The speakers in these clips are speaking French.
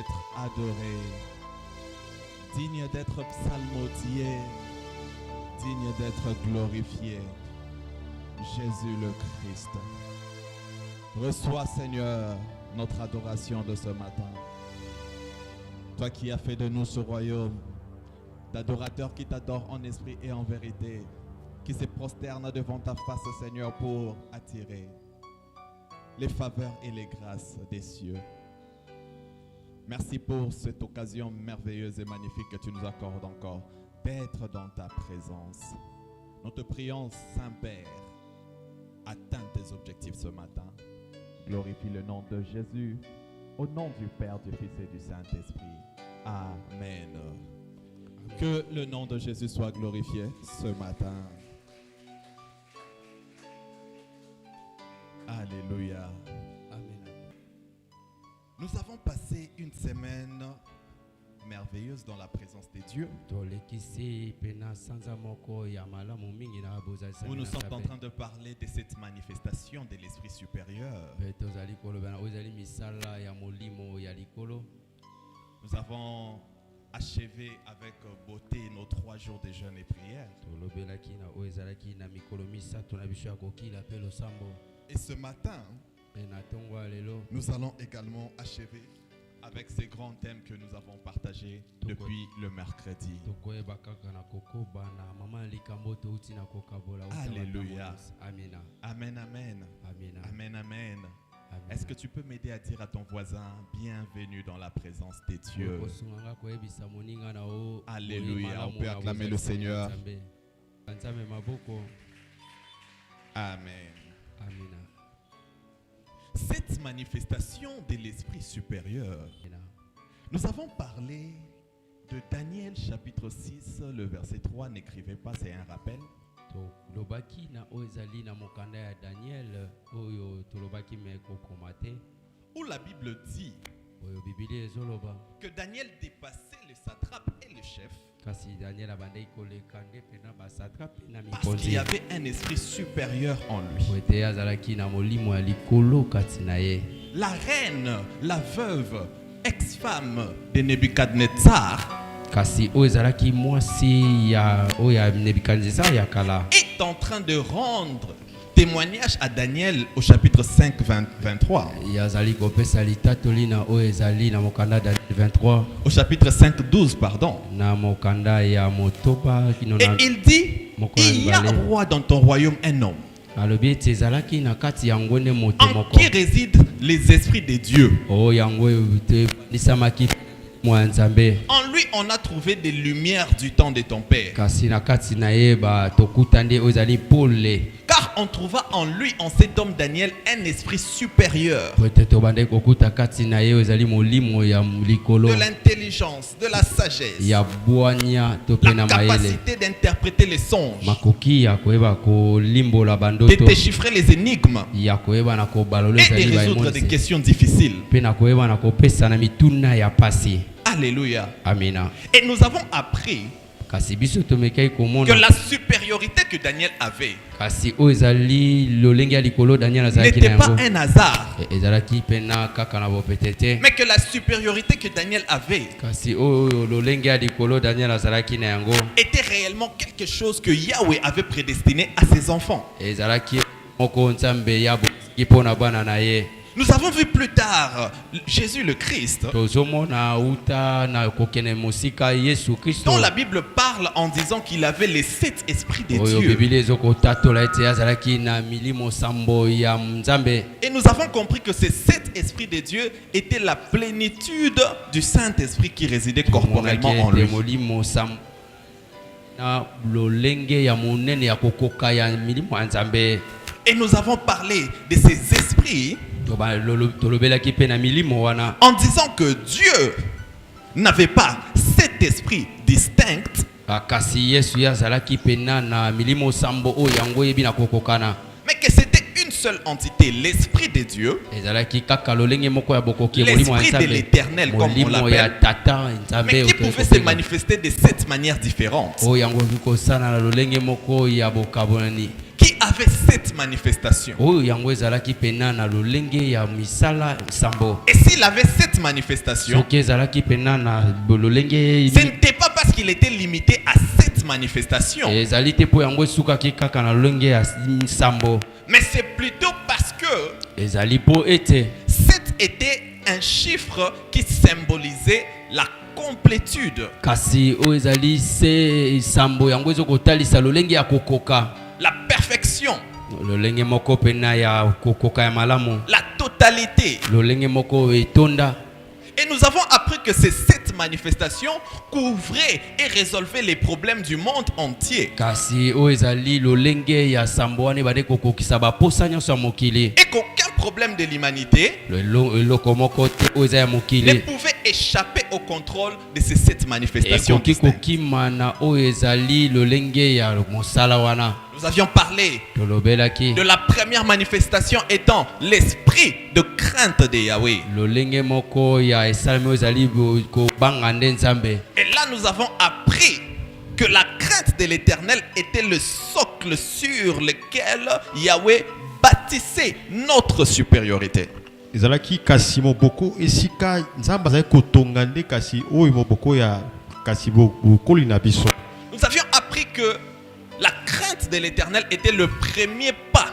d'être adoré, digne d'être psalmodié, digne d'être glorifié. Jésus le Christ. Reçois, Seigneur, notre adoration de ce matin. Toi qui as fait de nous ce royaume d'adorateurs qui t'adorent en esprit et en vérité, qui se prosternent devant ta face, Seigneur, pour attirer les faveurs et les grâces des cieux. Merci pour cette occasion merveilleuse et magnifique que tu nous accordes encore d'être dans ta présence. Nous te prions, Saint-Père, atteins tes objectifs ce matin. Glorifie le nom de Jésus, au nom du Père, du Fils et du Saint-Esprit. Amen. Que le nom de Jésus soit glorifié ce matin. Alléluia. Amen. Nous avons passé une semaine merveilleuse dans la présence des dieux. Où nous sommes en train de parler de cette manifestation de l'Esprit supérieur. Nous avons achevé avec beauté nos 3 jours de jeûne et prière. Et ce matin, nous allons également achever avec ces grands thèmes que nous avons partagés depuis le mercredi. Alléluia. Amen, amen. Amen, amen. Est-ce que tu peux m'aider à dire à ton voisin, bienvenue dans la présence des dieux? Alléluia. On peut acclamer le Seigneur. Amen. Cette manifestation de l'Esprit supérieur, nous avons parlé de Daniel chapitre 6, le verset 3, n'écrivez pas, c'est un rappel. Où la Bible dit que Daniel dépassait le satrape et le chef parce qu'il y avait un esprit supérieur en lui. La reine, la veuve, ex-femme de Nebuchadnezzar est en train de rendre témoignage à Daniel au chapitre 5, 23. Au chapitre 5, 12, pardon. Et il dit, il y a roi dans ton royaume un homme en qui résident les esprits des dieux. En lui, on a trouvé des lumières du temps de ton père. Car on trouva en lui, en cet homme Daniel, un esprit supérieur. De l'intelligence, de la sagesse, la capacité d'interpréter les songes, de déchiffrer les énigmes et de résoudre des questions difficiles. Alléluia. Amen. Et nous avons appris que la supériorité que Daniel avait n'était pas un hasard, mais que la supériorité que Daniel avait était réellement quelque chose que Yahweh avait prédestiné à ses enfants. Nous avons vu plus tard Jésus le Christ, dont la Bible parle en disant qu'il avait les 7 esprits des dieux. Et nous avons compris que ces 7 esprits des dieux étaient la plénitude du Saint-Esprit qui résidait corporellement en lui. Et nous avons parlé de ces esprits en disant que Dieu n'avait pas 7 esprits distincts, mais que c'était une seule entité, l'esprit de Dieu, l'esprit de l'éternel comme on l'appelle, mais qui pouvait se manifester de 7 manières différentes, qui avait 7 manifestations. oyo yango ezalaki pena na lolenge ya misala sambo. Et s'il avait 7 manifestations, soki ezalaki pena na lolenge ce n'était pas parce qu'il était limité à 7 manifestations, ezali te po yango esukaki kaka na lolenge ya sambo, mais c'est plutôt parce que ezali po ete 7 était un chiffre qui symbolisait la complétude, kasi oyo ezali se sambo yango ezokotalisa lolenge ya kokoka, la perfection, lolenge moko pena ya kokoka ya malamu, la totalité. lolenge moko etonda. Et nous avons appris que ces 7 manifestations couvraient et résolvaient les problèmes du monde entier. Kasi oyo ezali lolenge ya sambo wana ebande kokokisa baposa nyonso ya mokili, Et qu'aucun problème de l'humanité eloko moko te oyo eza ya ne mokili pouvait échapper au contrôle de ces 7 manifestations ekoki distinctes. kokima na oyo ezali lolenge ya mosala wana. Nous avions parlé Tolobelaki de la première manifestation étant l'esprit de crainte de Yahweh. lolenge moko ya esalemi oyo ezali kobanga nde nzambe. Et là, nous avons appris que la crainte de l'Éternel était le socle sur lequel Yahweh bâtissait notre supériorité. ezalaki kasi moboko esika nzambe azali kotonga nde kasi oyo moboko ya kasi bokoli na biso. Nous avions appris que la crainte de l'Éternel était le premier pas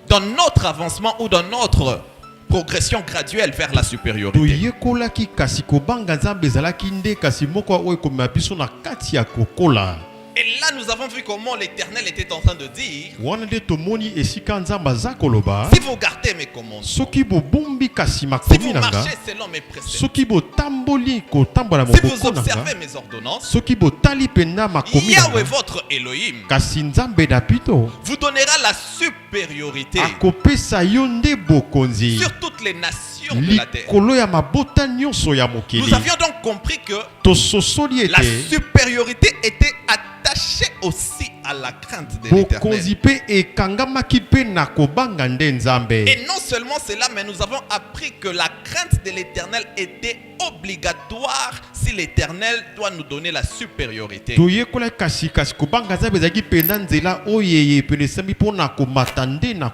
dans notre avancement ou dans notre progression graduelle vers la supériorité. toyekolaki kasi kobanga nzambe ezalaki nde kasi moko oyo ekomema biso na kati ya kokola. Et là, nous avons vu comment l'Éternel était en train de dire: wana nde tomoni esika nzambe aza koloba si vous gardez mes commandements, soki bobombi kasi si makomi vous na nga, marchez selon mes préceptes, soki botamboli kotambola si vous moboko na observez nga, mes ordonnances, soki botali pena makomi na Yahweh nga, votre Elohim kasi nzambe na bino vous donnera la supériorité akopesa yo nde bokonzi sur toutes les nations de la terre. likolo ya mabota nyonso ya mokili. Nous avions donc compris que tososoli la ete supériorité était attachée aussi à la crainte de l'Éternel. bokonzi mpe ekangamaki mpe na kobanga nde nzambe. Et non seulement cela, mais nous avons appris que la crainte de l'Éternel était obligatoire si l'Éternel doit nous donner la supériorité. toyekola kasi kobanga nzambe ezalaki mpenza nzela oyo yeye pene esambi mpo na komata nde na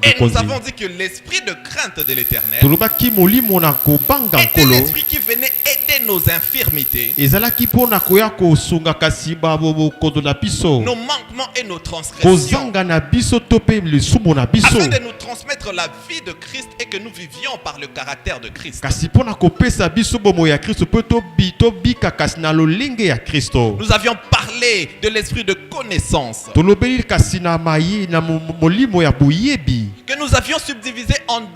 Et nous avons bokonzi. dit que l'esprit de crainte de l'Éternel tolobaki molimo na kobanga était nkolo l'esprit qui venait aider nos infirmités, ezalaki mpo na koya kosunga kasi bokondo na biso, nos manquements et nos transgressions, kozanga na biso to mpe lisumu na biso, afin de nous transmettre la vie de Christ et que nous vivions par le caractère de Christ. kasi mpo na kopesa biso bomo ya kristo mpo tobika kasi na lolenge ya kristo. Nous avions parlé de l'esprit de connaissance tolobeli kasi na molimo ya boyebi que nous avions subdivisé en 2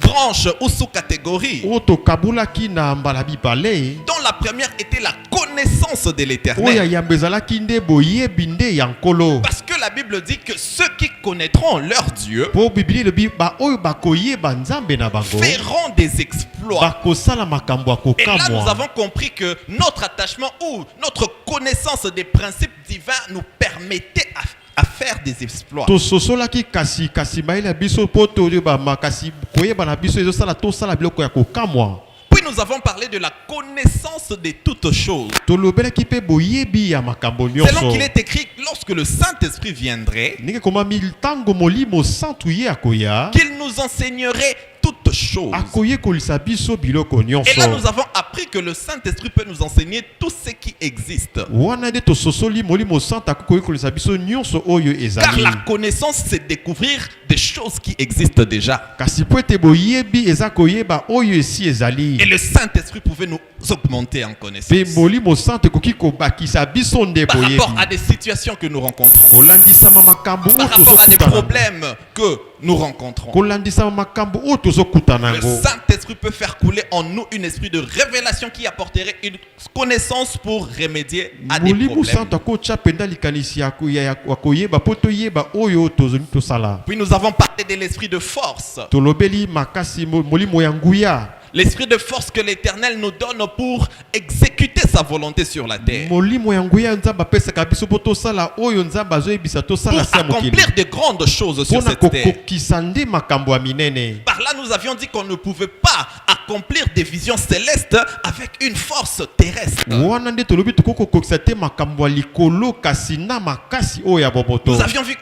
branches ou sous-catégories, oyo tokabulaki na mbala mibale, dont la première était la connaissance de oyo l'Éternel. yambo ezalaki nde boyebi nde ya nkolo. Parce que la Bible dit que ceux qui connaîtront leur Dieu Po biblia elobi baoyo bakoyeba nzambe na bango feront des exploits. bakosala makambo ya Et là, nous kokamwa. avons compris que notre attachement ou notre connaissance des principes divins nous permettait à faire des exploits. tososolaki kasi mayele ya biso mpo toyeba makasi koyeba na biso ezosala tosala biloko ya kokamwa. Puis nous avons parlé de la connaissance de toutes choses. tolobelaki mpe boyebi ya makambo Selon nyonso qu'il est écrit, lorsque le Saint-Esprit viendrait, ndenge komami ntango molimo santu ye akoya qu'il nous enseignerait toutes choses. akoyekolisa biso biloko Et là, nous nyonso. avons appris que le Saint-Esprit peut nous enseigner tout ce qui existe. wana nde tososoli molimo santu akoyekolisa biso nyonso oyo Car ezali. la connaissance, c'est découvrir des choses qui existent déjà. kasi po ete boyebi eza koyeba oyo esi ezali. Et le Saint-Esprit pouvait nous augmenter en Pe connaissance molimo santu ekoki kobakisa biso nde par boyebi. rapport à des situations que nous rencontrons, kolandisama makambo oyo par rapport à des tozokutana. problèmes que nous rencontrons. kolandisama makambo oyo tozokutana Le yango. Saint-Esprit peut faire couler en nous une esprit de révélation qui apporterait une connaissance pour remédier à des molimo problèmes. santu akotya mpenza likanisi ya koyeba mpo toyeba oyo tozongi tosala. Puis nous avons parlé de l'esprit de force. tolobeli makasi molimo ya nguya. L'esprit de force que l'Éternel nous donne pour exécuter sa volonté sur la terre. molimo ya nguya nzambe apesaka biso mpo tosala oyo nzambe azoyebisa Pour tosala se ya mokili accomplir de grandes choses sur mpona cette terre. kokokisa nde makambo ya minene. Par là, nous avions dit qu'on ne pouvait pas accomplir des visions célestes avec une force terrestre. wana nde tolobi tokokokisa te makambo ya likolo kasi na makasi oyo ya boboto. Nous avions vu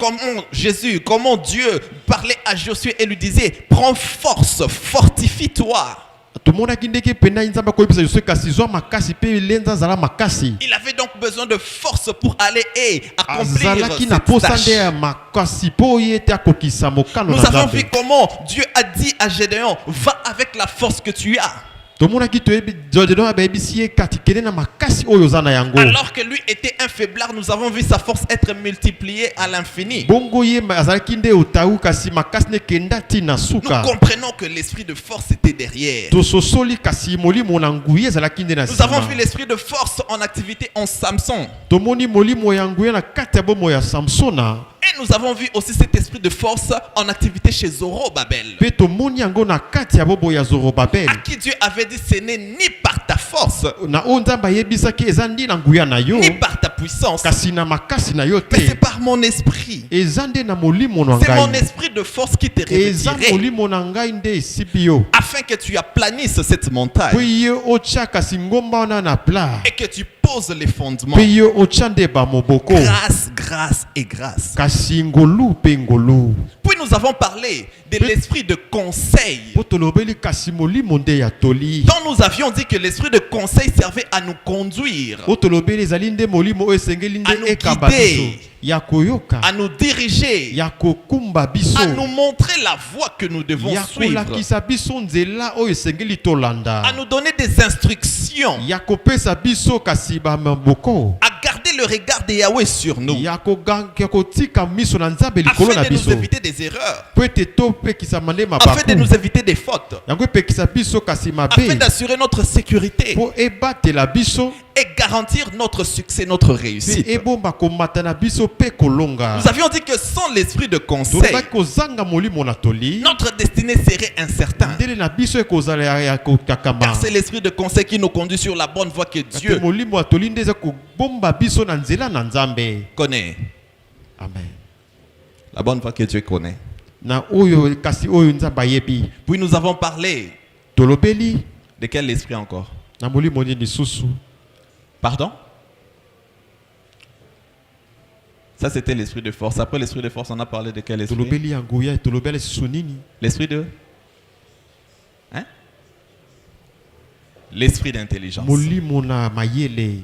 comment Dieu parlait à Josué et lui disait: prends force, fortifie-toi. tomonaki ndenge pena nzambe akoyebisa Josué kasi zwa makasi mpe lenza azala makasi. Il avait donc besoin de force pour aller et accomplir azalaki na cette posa tâche. nde ya makasi mpo ye te akokisa mokano Nous na avons vu nzambe. comment Dieu a dit à Gédéon: va avec la force que tu as. tomonaki toyebi Gédéon abayebisi ye kati kende na makasi oyo oza na yango. Alors que lui était un faiblard, nous avons vu sa force être multipliée à l'infini. bongo ye azalaki nde otau kasi makasi ne kenda ntina Nous suka. comprenons que l'esprit de force était derrière. tososoli kasi molimo na nguya ezalaki nde na Nous avons vu nsima. l'esprit de force en activité en Samson. tomoni molimo ya nguya na kati ya bomo ya samsona. Et nous avons vu aussi cet esprit de force en activité chez Zorobabel, mpe tomoni yango na kati ya bobo ya zorobabel. à qui Dieu avait dit: ce n'est ni par ta force, na oyo nzambe ayebisaki eza ndi na nguya na yo ni par ta puissance, kasi na makasi na yo mais c'est te. par mon esprit. eza nde na molimo na C'est mon ngai. esprit de force qui te eza revêtirait, molimo na ngai nde esipi yo afin que tu aplanisses cette mpo montagne ye otya kasi ngomba wana na plat et que tu poses les fondements. mpe ye otya nde bamoboko Grâce, grâce et grâce. kasi ngolu mpe ngolu. Puis nous avons parlé de l'esprit de conseil, mpo tolobeli kasi molimo nde ya toli dont nous avions dit que l'esprit de conseil servait à nous conduire, mpo tolobeli ezali nde molimo oyo esengeli À nde nous ekamba guider. biso ya koyoka à nous diriger, ya kokumba biso à nous montrer la voie que nous devons ya suivre, kolakisa biso nzela oyo esengeli tolanda à nous donner des instructions, ya kopesa biso kasi bamaboko à garder le regard de Yahweh sur nous, ya kotika miso na nzambe likolo afin na de nous biso éviter des erreurs, po ete topekisama nde afin de mabaku nous éviter des fautes, yango epekisa biso kasi afin mabe d'assurer notre sécurité po ebatela biso et garantir notre succès, notre mpe réussite. ebomba komata na biso mpe kolonga. Nous avions dit que sans l'esprit de conseil, tolobaki kozanga molimo na toli notre destinée serait incertaine. ndele na biso ekozala ya kokakama Car c'est l'esprit de conseil qui nous conduit sur la bonne voie que mpe Dieu molimo ya toli nde eza kobomba biso na nzela na nzambe. connaît. Amen. La bonne voie que Dieu connaît. na oyo kasi oyo nzambe ayebi. Puis nous avons parlé tolobeli de quel esprit encore? na molimo nini lisusu. Pardon? Ça c'était l'esprit de force. Après l'esprit de force, on a parlé de quel esprit? tolobeli ya nguya tolobeli lisusu nini. L'esprit de... Hein? L'esprit d'intelligence. molimo na mayele.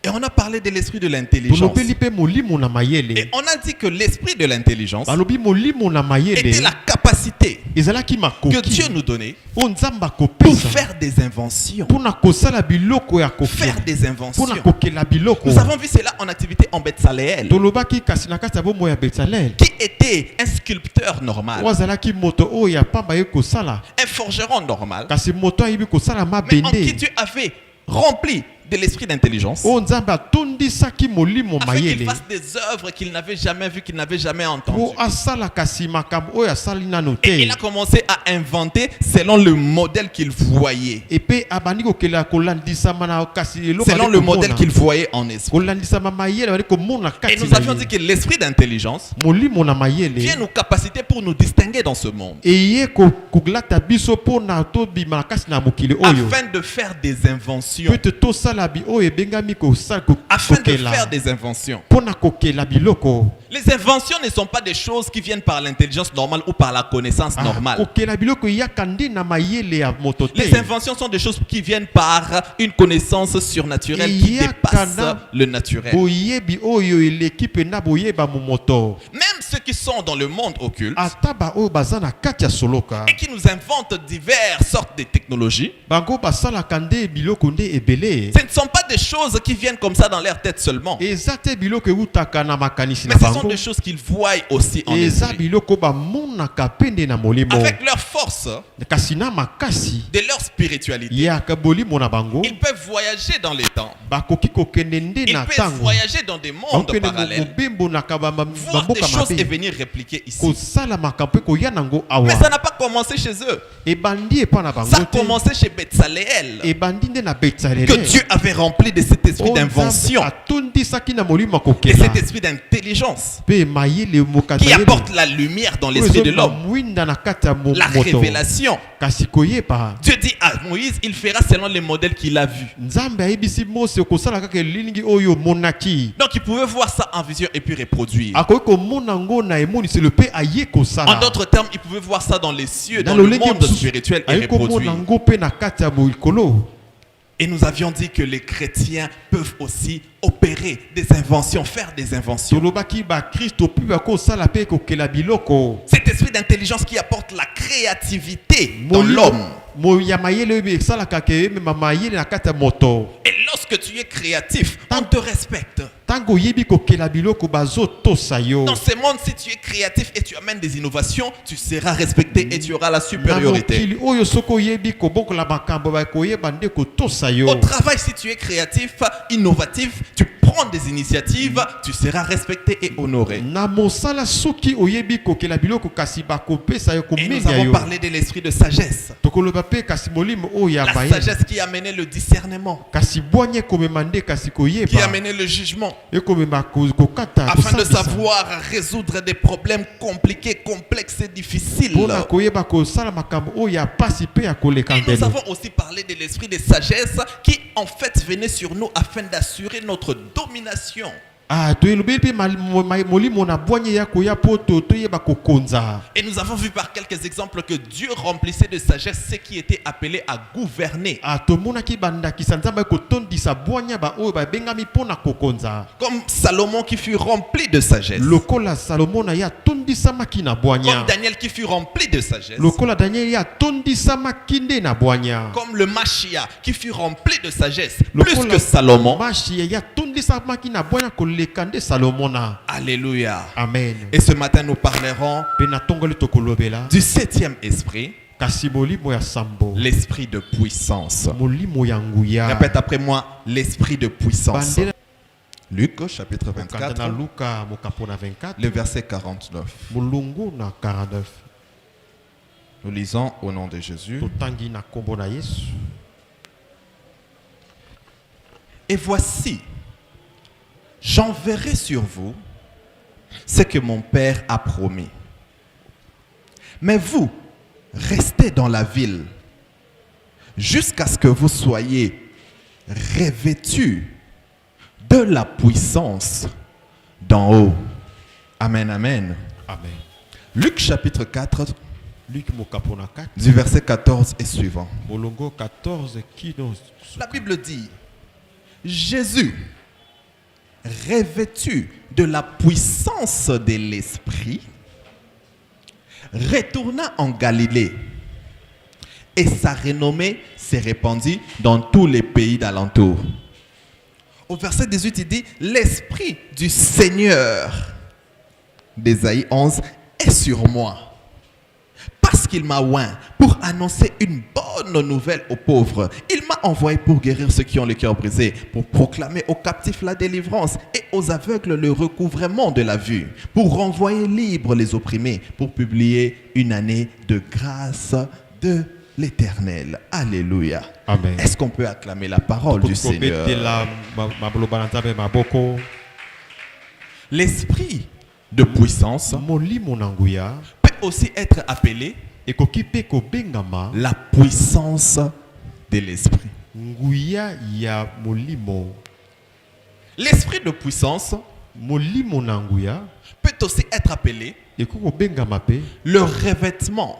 Et on a parlé de l'esprit de l'intelligence. tolobeli mpe molimo na Et mayele. on a dit que l'esprit de l'intelligence balobi molimo na était mayele la capacité ezalaki que makoki Dieu nous donnait oyo nzambe pour akopesa faire des inventions. mpona kosala biloko ya Faire kokela des inventions. mpona kokela biloko. Nous avons vu cela en activité en Betsaleel, tolobaki kasi na kati ya bomoi ya betsalel qui était un sculpteur normal, oyo azalaki moto oyo ya pamba ye kosala un forgeron normal, kasi moto ayebi kosala mais en qui mabende Dieu avait rempli de l'esprit d'intelligence, oyo nzambe atondisaki molimo afin qu'il mayele fasse des œuvres qu'il n'avait jamais vues, qu'il n'avait jamais entendues. po asala kasi makambo oyo asali nano Et te il a commencé à inventer selon le modèle qu'il voyait, epe abandi kokela kolandisama na kasi eloko selon azali le modèle komona. qu'il voyait en esprit. kolandisama mayele bali komona Et kati nous na avions dit ye. que l'esprit d'intelligence molimo na vient mayele nous capaciter pour nous distinguer dans ce monde, eye kolata biso mpona tobima na kasi na mokili oyo afin de faire des inventions, po ete tosala bi oyo ebengami kosala afin de kokela faire des inventions. mpona kokela biloko. Les inventions ne sont pas des choses qui viennent par l'intelligence normale ou par la connaissance Ah, normale. kokela biloko eyaka nde na mayele ya moto te. Les inventions sont des choses qui viennent par une connaissance surnaturelle qui dépasse le naturel. boyebi oyo eleki mpena boyeba mo moto Même ceux qui sont dans le monde occulte ata baoyo baza na kati ya soloka et qui nous inventent diverses sortes de technologies, bango basalaka nde biloko nde ebele ce ne sont pas des choses qui viennent comme ça dans leur tête seulement, eza te biloko eutaka na makanisi mais na ce sont bango des choses qu'ils voient aussi en eza esprit. biloko bamonaka mpe nde na molimo Avec leur force, kasi na makasi de leur spiritualité, yaka bolimo na bango ils peuvent voyager dans les temps. bakoki kokende nde Ils na peuvent ntango voyager dans des mondes bakokende parallèles, mobembonaka voir des bamboka choses et mabe venir répliquer ici. kosala makambo mpe koya nango Mais ça awa n'a pas commencé chez eux. ebandi epa na bango Ça a te commencé chez Betsaleel, ebandi nde na que betsalele Dieu avait rempli rempli de cet esprit d'invention et cet esprit d'intelligence qui apporte la lumière dans l'esprit de l'homme, la révélation. Dieu dit à Moïse, il fera selon les modèles qu'il a vus. Donc il pouvait voir ça en vision et puis reproduire. En d'autres termes, il pouvait voir ça dans les cieux, dans le monde spirituel et reproduire. Et nous avions dit que les chrétiens peuvent aussi opérer des inventions, faire des inventions. Cet esprit d'intelligence qui apporte la créativité dans l'homme. Et lorsque tu es créatif, on te respecte. Dans ce monde, si tu es créatif et tu amènes des innovations, tu seras respecté et tu auras la supériorité. Au travail, si tu es créatif, innovatif, tu prends des initiatives, tu seras respecté et honoré. Et nous avons parlé de l'esprit de sagesse. La sagesse qui amenait le discernement, qui amenait le jugement, afin de savoir résoudre des problèmes compliqués, complexes et difficiles. Et nous avons aussi parlé de l'esprit de sagesse qui en fait venait sur nous afin d'assurer notre domination. Et nous avons vu par quelques exemples que Dieu remplissait de sagesse ceux qui étaient appelés à gouverner. Comme Salomon qui fut rempli de sagesse. Comme Daniel qui fut rempli de sagesse. Comme le Machia qui fut rempli de sagesse. Plus que Salomon. Alléluia. Amen. Et ce matin nous parlerons du 7e esprit, l'esprit de puissance. Répète après moi, l'esprit de puissance. Luc chapitre 24, le verset 49. Nous lisons au nom de Jésus. Et voici, j'enverrai sur vous ce que mon Père a promis. Mais vous, restez dans la ville jusqu'à ce que vous soyez revêtus de la puissance d'en haut. Amen, amen. Amen. Luc chapitre 4, du verset 14 et suivant. La Bible dit, Jésus, revêtu de la puissance de l'Esprit, retourna en Galilée et sa renommée s'est répandue dans tous les pays d'alentour. Au verset 18, il dit, l'Esprit du Seigneur, d'Ésaïe 11, est sur moi, parce qu'il m'a oint pour annoncer une bonne nouvelle aux pauvres. Il m'a envoyé pour guérir ceux qui ont le cœur brisé, pour proclamer aux captifs la délivrance et aux aveugles le recouvrement de la vue, pour renvoyer libres les opprimés, pour publier une année de grâce de l'Éternel. Alléluia. Amen. Est-ce qu'on peut acclamer la parole du Seigneur? L'esprit de puissance peut aussi être appelé la puissance de l'esprit. L'esprit de puissance peut aussi être appelé le revêtement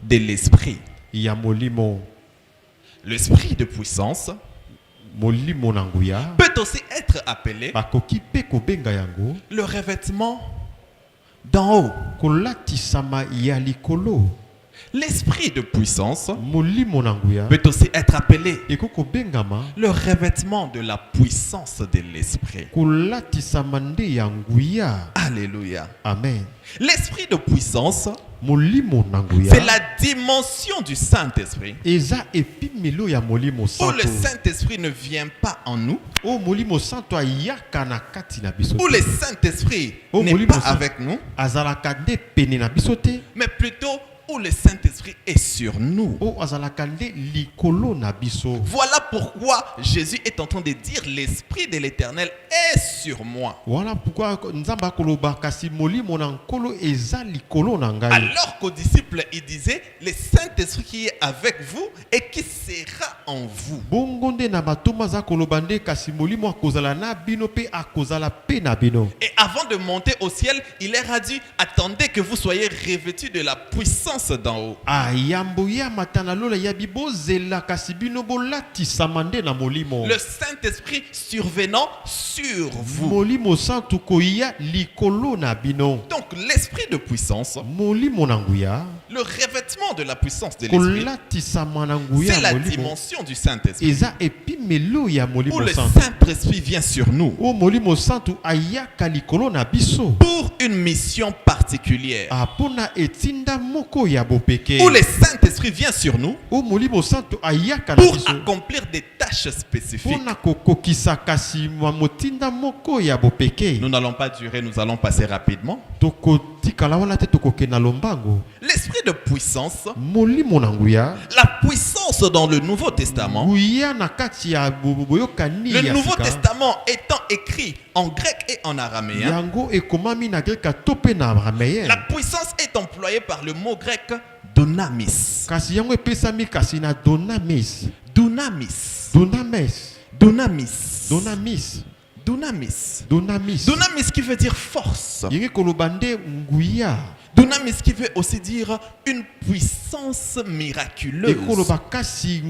de l'esprit. L'esprit de puissance peut aussi être appelé le revêtement d'en haut. L'esprit de puissance peut aussi être appelé le revêtement de la puissance de l'esprit. Alléluia. Amen. L'esprit de puissance, c'est la dimension du Saint-Esprit. Où le Saint-Esprit ne vient pas en nous. Où le Saint-Esprit n'est pas avec nous. Mais plutôt où le Saint-Esprit est sur nous. o azalaka nde likolo na biso. Voilà pourquoi Jésus est en train de dire l'Esprit de l'Éternel est sur moi. Voilà pourquoi nzamba akoloba kasi molimo na nkolo eza likolo na ngai. Alors qu'aux disciples, il disait le Saint-Esprit qui est avec vous et qui sera en vous. Bongo nde na batoma za koloba nde kasi molimo akozala na bino pe akozala pe na bino. Et avant de monter au ciel, il leur a dit, attendez que vous soyez revêtus de la puissance d'en haut. Ayambo ya matana lola ya bibozela kasi bino bolatisama nde na molimo. Le Saint-Esprit survenant sur vous. Molimo santu koya likolo na bino. Donc l'esprit de puissance, Molimo na nguya le revêtement de la puissance de l'esprit, kolatisama na nguya c'est la molimo. dimension du Saint-Esprit. Eza epimelo ya Où molimo le santu. Saint-Esprit vient sur nous O molimo santu ayaka likolo na biso. pour une mission particulière. Apona etinda moko ya bopeke. Où le Saint-Esprit vient sur nous O molimo santu ayaka na pour biso. accomplir des tâches spécifiques. Pona kokokisa kasi motinda moko ya bopeke. Nous n'allons pas durer, nous allons passer rapidement. Tokotikala wana te tokoke na lombango. L'esprit de puissance, Molimo na nguya. la puissance dans le Nouveau Testament, Nguya na kati ya boyokani le ya Nouveau sika. Testament étant écrit en grec et en araméen, Yango ekomami na greka tope na araméen. la puissance est employée par le mot grec dunamis. Kasi yango epesami kasi na donamis. Dunamis. Donames. Dunamis. Donamis. Dunamis. Dunamis. Dunamis qui veut dire force. Yenge kolobande nguya. Dunamis qui veut aussi dire une puissance miraculeuse. Ekoloba kasi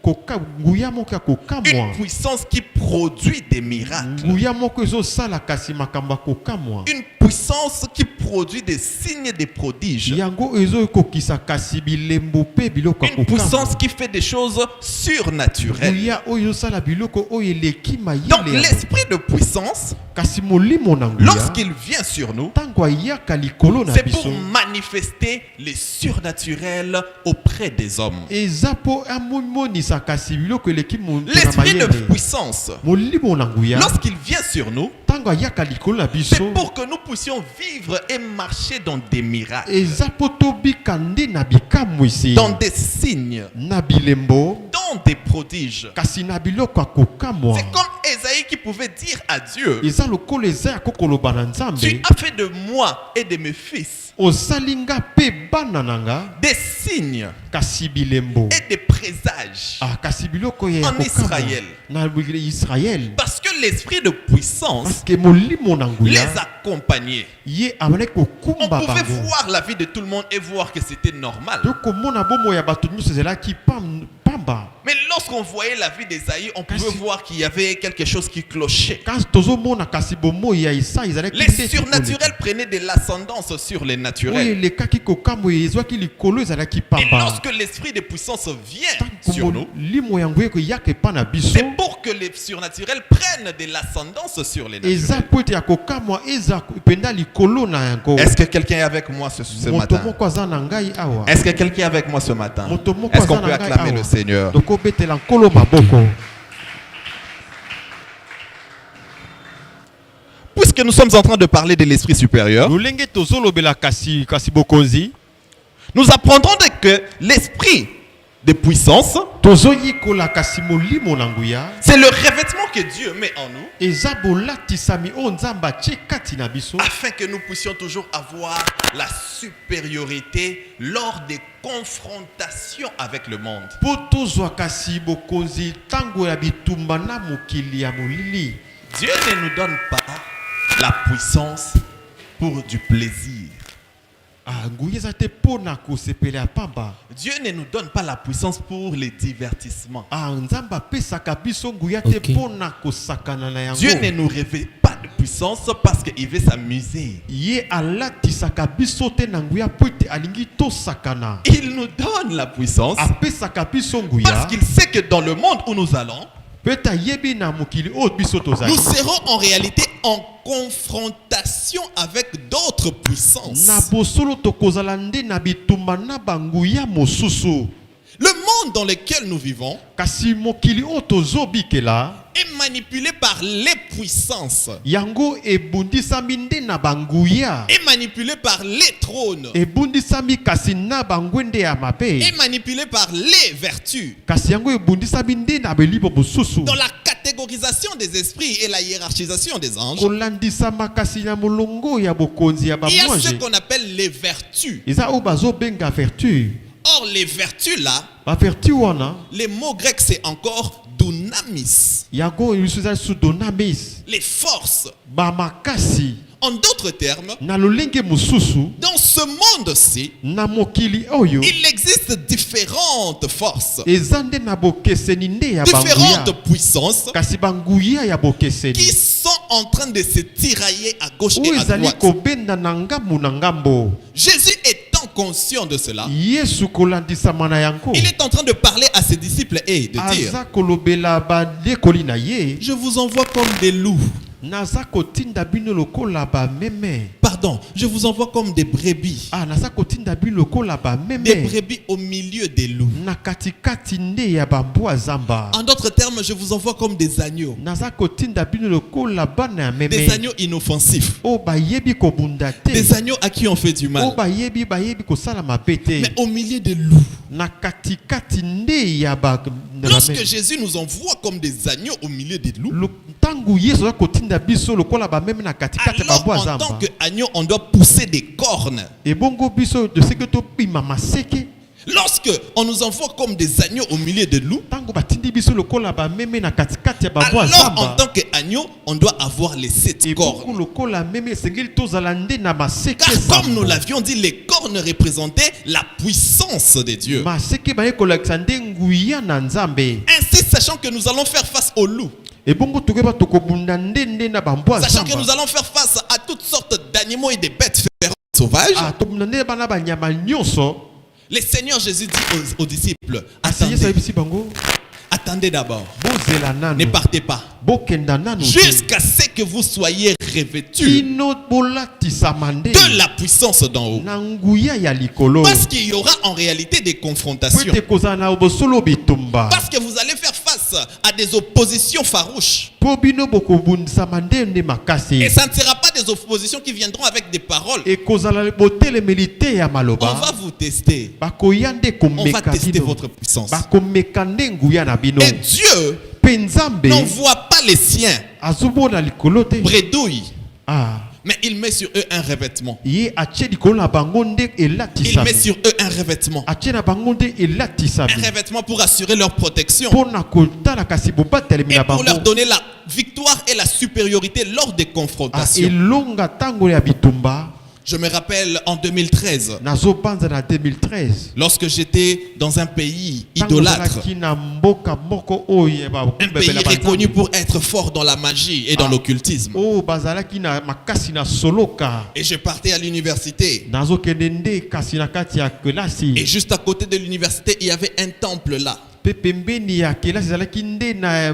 koka nguya moko ya kokamwa. Une puissance qui produit des miracles. Nguya moko ezosala kasi makambo ya kokamwa. Une puissance qui produit des signes, des prodiges. Yango ezokokisa kasi bilembo pe biloko ya Une puissance kokamwa. qui fait des choses surnaturelles. Nguya oyo sala biloko oyo eleki mayele. Donc l'esprit de puissance, Kasi molimo na nguya. lorsqu'il vient sur nous, Tango ayaka likolo na c'est biso. pour manifester les surnaturels auprès des hommes. Eza po amonisa kasi biloko eleki na L'esprit de mayele. puissance, Molimo na nguya. lorsqu'il vient sur nous, Tango ayaka likolo na c'est biso. pour que nous puissions vivre et marcher dans des miracles, Eza po tobika nde na bikamwisi. dans des signes, Na bilembo. dans des prodiges. Kasi na biloko ya kokamwa. C'est comme Ésaïe qui pouvait dire à Dieu, Eza lokolo eza ya kokoloba na tu Nzambe. as fait de moi et de mes fils Osalinga pe bana nanga. des signes Kasi bilembo. et des présages. Ah, kasi biloko ya En kokamwa. Israël. Na Israël. Parce que l'esprit de puissance Parce que molimo na les nguya. accompagnait. Ye amane On kokumba pouvait bango. voir la vie de tout le monde et voir que c'était normal. Tokomona bomo ya bato nyonso ezelaki pamba. Mais lorsqu'on voyait la vie d'Ésaïe, on pouvait Kasi- voir qu'il y avait quelque chose qui clochait. Kasi tozomona kasi bomo ya Isa ezalaki Les nde surnaturels prenaient de l'ascendance sur les oyo naturels. elekaki kokamwa ezwaki likolo ezalaki Et pamba. lorsque l'esprit de puissance vient sur nous, limo yango ekoyaka epa na biso. c'est pour que les surnaturels prennent de l'ascendance sur les Eza naturels. po ete ya kokamwa eza penda likolo na yango. Est-ce que quelqu'un est avec moi ce Moto matin? moko aza na ngai awa. Est-ce que quelqu'un est avec moi ce matin? Moto moko Est-ce qu'on aza peut na ngai acclamer awa. le Seigneur? Tokobetela nkolo maboko. Puisque nous sommes en train de parler de l'esprit supérieur, Lolenge tozolobela kasi bokonzi. nous apprendrons que l'esprit de puissance, Tozoyikola kasi molimo na nguya. c'est le revêtement que Dieu met en nous Eza bolatisami o nzamba tie kati na biso. afin que nous puissions toujours avoir la supériorité lors des confrontations avec le monde. Po tozwa kasi bokonzi tango ya bitumba na mokili ya molili. Dieu ne nous donne pas la puissance pour du plaisir. Ah, nguya eza te pona kosepela pamba. Dieu ne nous donne pas la puissance pour les divertissements. Ah, nzamba apesaka biso nguya te Ok. pona kosakana na yango. Dieu ne nous révèle pas de puissance parce qu'il veut s'amuser. Ye alatisaka biso te na nguya po ete alingi tosakana. Il nous donne la puissance Apesaka biso parce nguya. qu'il sait que dans le monde où nous allons, Peut ayebi na mokili o biso tozali. nous serons en réalité en confrontation avec d'autres puissances. Na bosolo tokozala nde na bitumba na banguya mosusu. Le monde dans lequel nous vivons Kasi mokili o tozobikela est manipulé par les puissances, yango ebundisami nde na banguya, est manipulé par les trônes, ebundisami kasi na bangwende ya mabe, est manipulé par les vertus. kasi yango ebundisami nde na belibo bususu, Dans la catégorisation des esprits et la hiérarchisation des anges, kolandisama kasi na molongo ya bokonzi ya il y a ce bamwange, qu'on appelle les vertus. eza o bazobenga vertu. Or, les vertus là, Ba vertu wana les mots grecs c'est encore dunamis, yango ilusuza su donamis, les forces. ba makasi En d'autres termes, na lolenge mususu, dans ce monde-ci, na mokili oyo il existe différentes forces, eza nde na bokeseni nde ya banguya, différentes puissances kasi banguya ya qui bokeseni sont en train de se tirailler à gauche et oyo à ezali droite. kobenda na ngambu na ngambo. Jésus étant conscient de cela, Yesu kolandisama na yango il est en train de parler à ses disciples et de dire, aza kolobela bandekoli na ye, je vous envoie comme des loups. naza kotinda bino lokola bameme. Pardon, je vous envoie comme des brebis. Naza kotinda bino lokola Des bameme brebis au milieu des loups. na katikati nde ya bambwa zamba. En d'autres termes, je vous envoie comme des agneaux. Naza kotinda bino lokola bana ya Des meme agneaux inoffensifs. o bayebi kobunda te, Des agneaux à qui on fait du o mal. bayebi kosala mabe te, Mais au milieu des loups. na katikati nde ya ba na Lorsque bameme. Jésus nous envoie comme des agneaux au milieu des loups, Ntango Yesu aza kotinda biso lokola bameme na katikati ya alors bambwa en tant zamba, qu'agneau, on doit pousser des cornes. ebongo biso de seke tobima maseke. Lorsque on nous envoie comme des agneaux au milieu des loups, Tango batindi biso lokola bameme na katikati ya bambwa alors en zamba, tant qu'agneau, on doit avoir les 7 ebongo cornes. lokola meme esengeli tozala nde na maseke Car comme nous zamba. l'avions dit, les cornes représentaient la puissance de Dieu. Maseke baye kolakisa nde nguya na Nzambe. Ainsi, sachant que nous allons faire face aux loups, Ebongo tokeba tokobunda nde na bambwa sachant que nous zamba. allons faire face à toutes sortes d'animaux et de bêtes féroces sauvages, Tokobunda nde bana banyama nyonso. le Seigneur Jésus dit aux disciples, Asiye attendez, sabisi bango, attendez d'abord, bozela ne nanu, partez pas, bokenda nanu te. jusqu'à ce que vous soyez revêtus Kino bolatisama nde de la puissance d'en haut. na nguya ya likolo. Parce qu'il y aura en réalité des confrontations. Pwete kozala na bosolo bitumba. Parce que vous allez faire face à des oppositions farouches. Po bino bokobundisama nde nde makasi. Et ça ne sera pas des oppositions qui viendront avec des paroles. Et kozala botelemeli te ya On maloba. va vous tester. Bakoya nde On va komeka tester bino. votre puissance. Bakomeka nde nguya na bino. Et Dieu Pe Nzambe n'envoie pas les siens azobona likolo te. bredouilles, Mais il met sur eux un revêtement. Ye atie likolo na bango nde Il elatisami. met sur eux un revêtement. Atie na bango nde elatisami. Un revêtement pour assurer leur protection Pona kotala kasi bobatelemi et na pour bango. leur donner la victoire et la supériorité lors des confrontations. Elonga tango ya bitumba. Je me rappelle en 2013, Nazopanza na 2013. lorsque j'étais dans un pays Tango idolâtre, zalaki na mboka moko oyo ba un pays reconnu pour être fort dans la magie et dans l'occultisme. Oh bazalaki na makasi na soloka. Et je partais à l'université. Nazokende nde kasi na kati ya Et kelasi. juste à côté de l'université, il y avait un temple là. Pe pembeni ya kelasi ezalaki nde na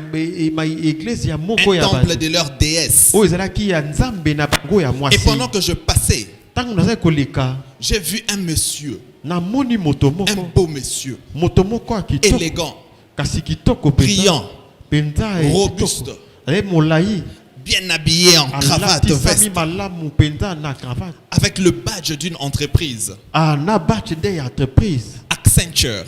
église ya moko Un ya temple bato. de leur déesse. Oyo ezalaki ya Nzambe na bango ya Et mwasi. pendant que je passais, Tango nazali koleka j'ai vu un monsieur, namoni moto un moko. beau monsieur, Moto moko ya kitoko. élégant, Kasi kitoko penza. brillant, Penza ya robuste, kitoko. Ale molai. bien habillé en cravate, Alatisami veste, malamu penza na cravate. avec le badge d'une entreprise, Na batch de entreprise. Accenture.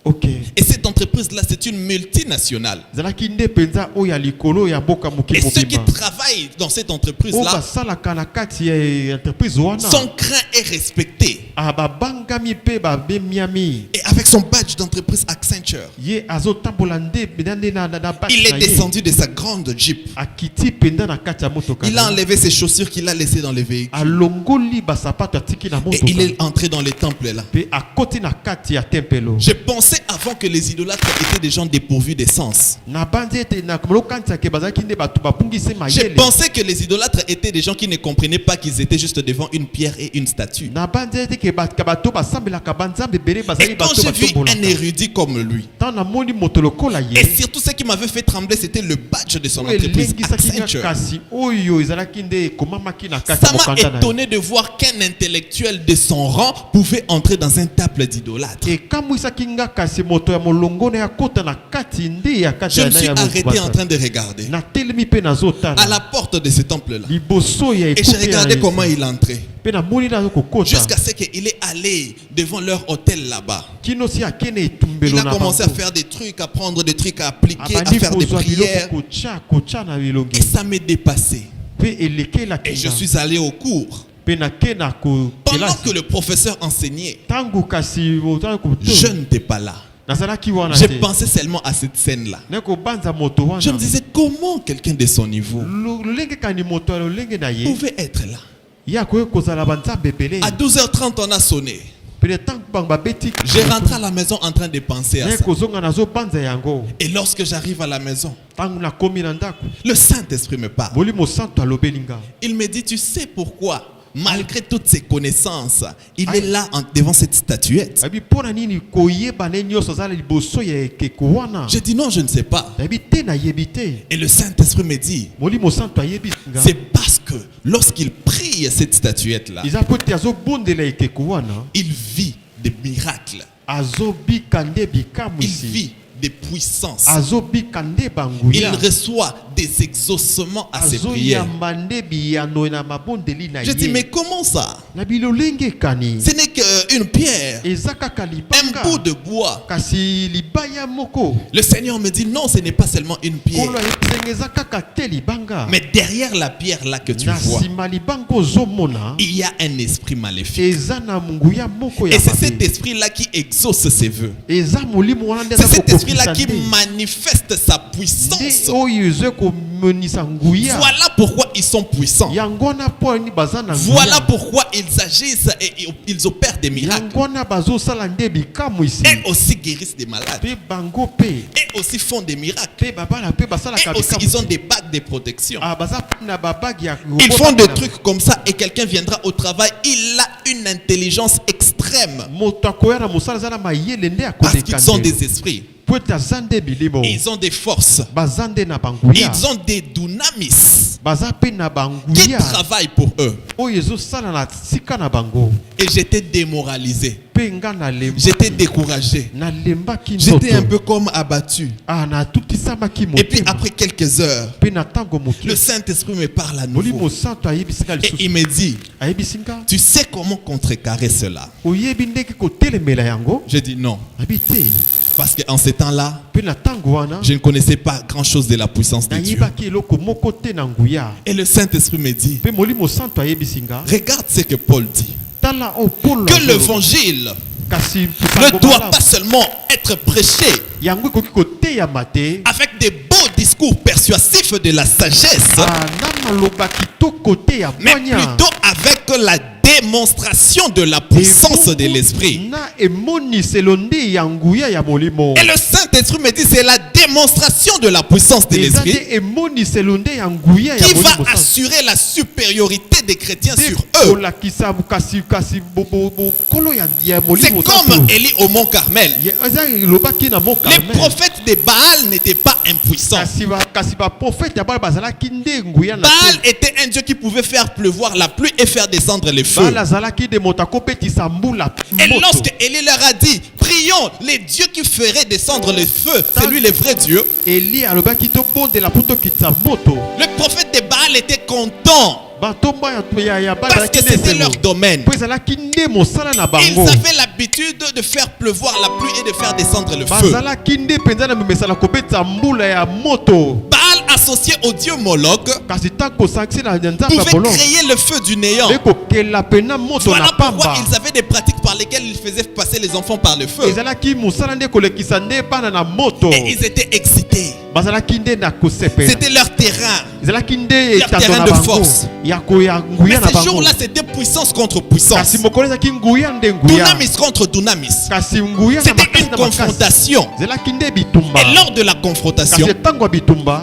Ok. Et cette entreprise-là, c'est une multinationale. Zalaki nde penza oyo ya likolo ya mboka Et mokili ceux qui mobimba. travaillent dans cette Oyo entreprise-là basalaka na kati ya entreprise wana. sont craints et respectés. Babangami pe babemiami. Et avec son badge d'entreprise Accenture, Ye azotambola nde penza nde na batch il est na ye. descendu de sa grande Jeep. Akiti penza na kati ya motoka. Il a enlevé ses chaussures qu'il a laissées dans les véhicules. Alongoli basapato atiki na Et motoka. il est entré dans les temples là. Pe akoti na kati ya tempelo. Je pensais avant que les idolâtres étaient des gens dépourvus d'essence. Na bandi ete na komolo kanisa ke bazaki nde bato babungisi J'ai mayele. pensais que les idolâtres étaient des gens qui ne comprenaient pas qu'ils étaient juste devant une pierre et une statue. Et quand j'ai vu un érudit comme lui, et surtout ce qui m'avait fait trembler, c'était le badge de son entreprise Accenture. Ça m'a étonné de voir qu'un intellectuel de son rang pouvait entrer dans un temple d'idolâtres. Je me suis arrêté en train de regarder à la porte de ce temple-là. Et j'ai regardé comment il entrait. Jusqu'à ce qu'il est allé devant leur hôtel là-bas. Il a commencé à faire des trucs, à prendre des trucs, à appliquer, à faire des prières. Et ça m'est dépassé. Et je suis allé au cours. Pendant que le professeur enseignait, je n'étais pas là. J'ai pensé seulement à cette scène-là. Je me disais, comment quelqu'un de son niveau pouvait être là? À 12h30, on a sonné. J'ai rentré à la maison en train de penser à ça. Et lorsque j'arrive à la maison, le Saint-Esprit me parle. Il me dit, tu sais pourquoi? Malgré toutes ses connaissances, il est là devant cette statuette. J'ai dit non, je ne sais pas. Et le Saint-Esprit me dit, c'est parce que lorsqu'il prie cette statuette-là, il vit des miracles. Il vit des puissances. Il reçoit des exaucements à ses prières. Je dis, mais comment ça? Ce n'est qu'une pierre, un bout de bois. Le Seigneur me dit, non, ce n'est pas seulement une pierre. Mais derrière la pierre là que tu vois, il y a un esprit maléfique. Et c'est cet esprit là qui exauce ses vœux. C'est cet esprit là qui manifeste sa puissance. Voilà pourquoi ils sont puissants. Voilà pourquoi ils agissent et ils opèrent des miracles. Et aussi guérissent des malades. Et aussi font des miracles. Et aussi ils ont des bagues de protection. Ils font des trucs comme ça et quelqu'un viendra au travail. Il a une intelligence extrême. Parce qu'ils ont des esprits. Ils ont des forces. Ils ont des dunamis qui travaillent pour eux. Et j'étais démoralisé. J'étais découragé. J'étais un peu comme abattu. Et puis après quelques heures, le Saint-Esprit me parle à nouveau. Et il me dit, tu sais comment contrecarrer cela? Je dis non. Parce qu'en ces temps-là, je ne connaissais pas grand-chose de la puissance de Dieu. Et le Saint-Esprit me dit, regarde ce que Paul dit. Que l'évangile ne doit pas seulement être prêché avec des beaux discours persuasifs de la sagesse, mais plutôt avec la démonstration de la puissance de l'esprit. Et le Saint-Esprit me dit, c'est la démonstration de la puissance de l'esprit qui va assurer la supériorité des chrétiens sur eux. C'est comme Élie au mont Carmel. Les prophètes de Baal n'étaient pas impuissants. Baal était un dieu qui pouvait faire pleuvoir la pluie et faire descendre les feux. Et lorsque Élie leur a dit, prions les dieux qui feraient descendre le feu, c'est lui le vrai Dieu. Le prophète de Baal était content. Parce que c'était leur domaine. Ils avaient l'habitude de faire pleuvoir la pluie et de faire descendre le feu. Baal associé au dieu Moloch pouvait créer le feu du néant. Voilà pourquoi ils avaient des pratiques par lesquelles ils faisaient passer les enfants par le feu. Et ils étaient excités. C'était leur terrain. Leur terrain de force. Mais ces jours-là, c'était puissance contre puissance. Dunamis contre dunamis. C'était une confrontation. Et lors de la confrontation,